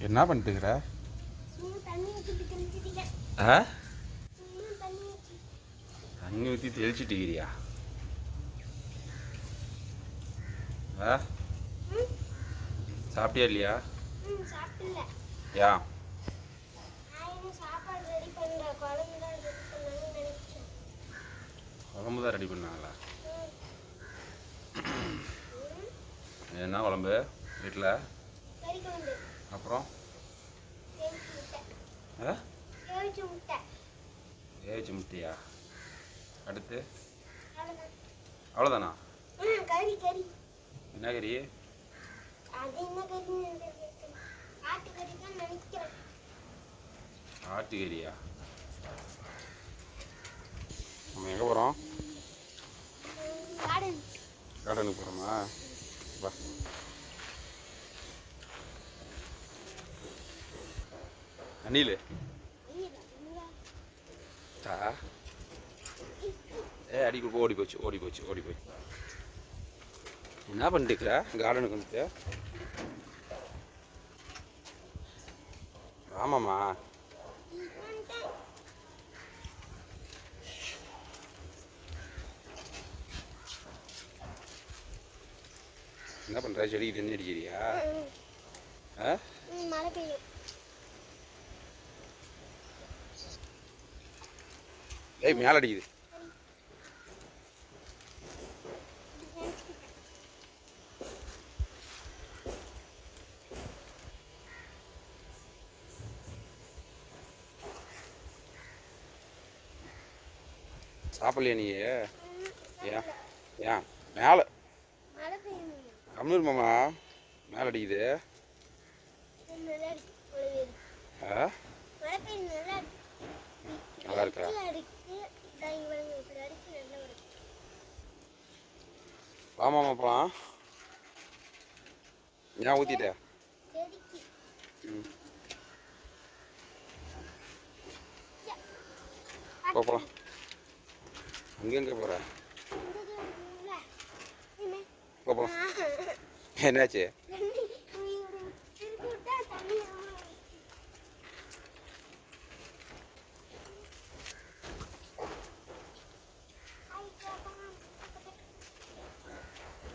என்ன பண்ணிட்டுக்கிற? தண்ணி ஊற்றி தெளிச்சிட்டுக்கிறியா? சாப்பிட்டியா இல்லையா? யா குழம்பு தான் ரெடி பண்ணாங்களா? என்ன குழம்பு வீட்டில்? அப்புறம் ஏச்சு முட்டையா? அடுத்து அவ்வளோதானா? என்ன கறி? ஆட்டுக்கறியா? நம்ம எங்கே போகிறோம்? கார்டனுக்கு போகிறோமா? வா. அணில் அடிக்க ஓடி போச்சு. என்ன பண்ணிட்டுக்கிற? கார்டனுக்கு வந்துட்டு ஆமாம்மா. என்ன பண்ணுற? செடிக்கு தண்ணி அடிக்கிறியா? ஏய் மேலே அடிக்குது. சாப்பிடலையா நீ? ஏன் மேலே கம்மிர் மாமா மேலே அடிக்குது. நல்லா இருக்கா? வாமாமா போகலாம். ஏன் ஊற்றிட்டே? போகலாம். அங்கெங்கே போகிற? போகலாம். என்னாச்சு?